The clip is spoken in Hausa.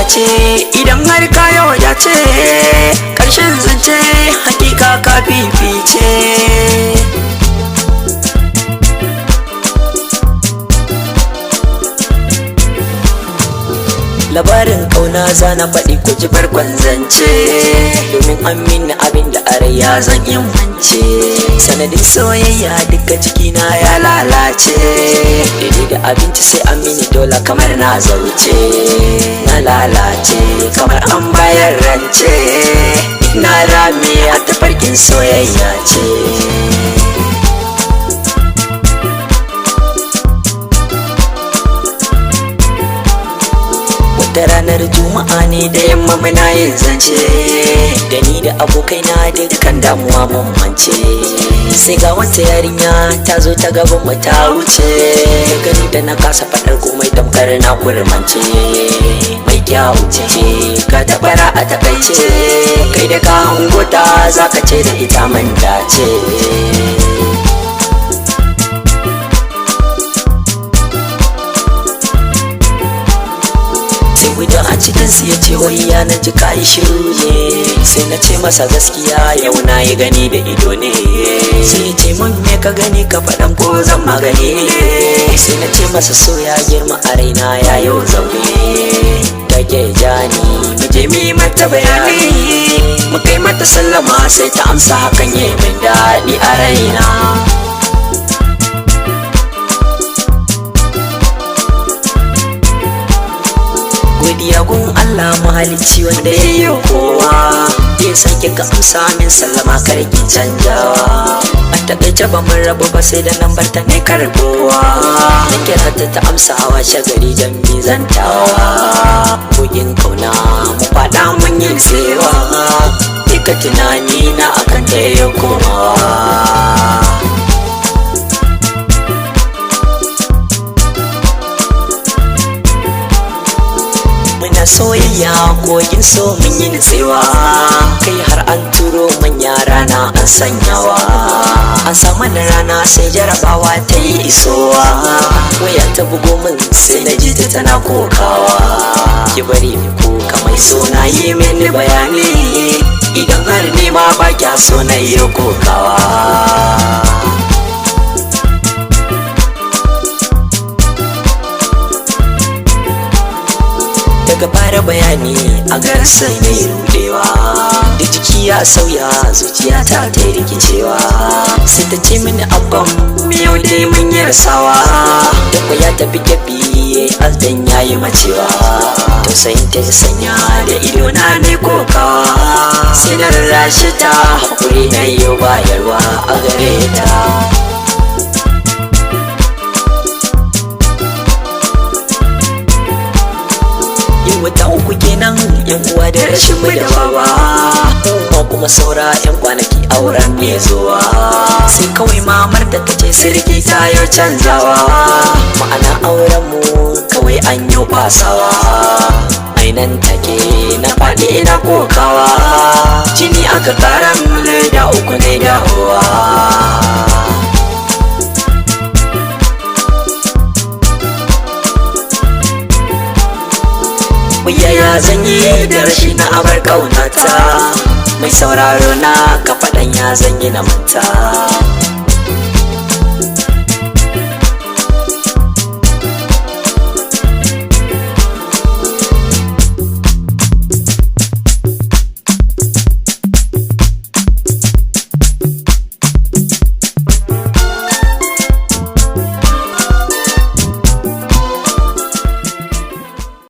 ce idan har kayo ya ce ƙarshen zance hakika ka fifice. Labarin kauna za na faɗi ku ji farkon zance, domin an mini abin da a rai ya zan yin mance. Sanadin soyayya duka jikina ya lalace, daidai da abinci sai an mini dola kamar na zauce. Na lalace kamar an bayar rance, na rame a tafarkin soyayya ce. Da ranar juma'a ne da yamma muna yin zance, da ni da abokaina dukkan damuwa mun mance. Sai ga wata yarinya ta zo ta gaban mu ta wuce, gani da na kasa faɗar komai tamkar na kurmance. Mai kyau ce ka tabara a takaice, kai da ka hango ta zaka ce da ita man dace. Guda a cikinsu ya ce wai ya na ji kayi shiru ne, sai na ce masa gaskiya yau na yi gani da ido ne. Sai ya ce mun me ka gani ka faɗan ko zan magani ne, sai na ce masa so ya girma a raina ya yau zaune. Take jani mu je mi mata bayani, mu kai mata sallama sai ta amsa hakan ya yi min daɗi a raina. Godiya gun Allah mahalicci wanda ya yi kowa, ya sake ka amsa min sallama karki canjawa. A takaice ba mun rabu ba sai da lambar ta ne karbowa, na kira ta amsawa shagari jan zantawa. Kogin kauna mu faɗa mun yin tsewa, duka tunani na akan ta ya komawa. Soyayya kogin so mun yi nutsewa, kai har an turo manya rana an sanyawa. An samu na rana sai jarabawa ta yi isowa, waya ta bugo min sai na ji ta tana kokawa. Ki bari ni kuka mai so na yi mini bayani, idan har ni ma ba kya so na yi kokawa. Daga fara bayani a garsa ya yi rudewa, da jiki ya sauya zuciya ta ta rikicewa. Sai ta ce mini abban yau dai mun yi rasawa, da ku ya tafi gabi azdan ya yi macewa. Tausayin ta sanya da ido na ne kokawa, sai na rarrashe ta haƙuri na yau bayarwa a gare ta. Wata uku kenan yan uwa da rashin mu da baba, kuma saura yan kwanaki auren mai zuwa. Sai kawai mamar da ta ce sirki ta yau canzawa, ma'ana auren mu kawai an yi fasawa. Ainan take na faɗi ina kokawa, jini aka karan da uku ne dawowa. Yaya zan yi da rashi na abar ƙaunata, mai sauraro na ka faɗan ya zan yi na manta.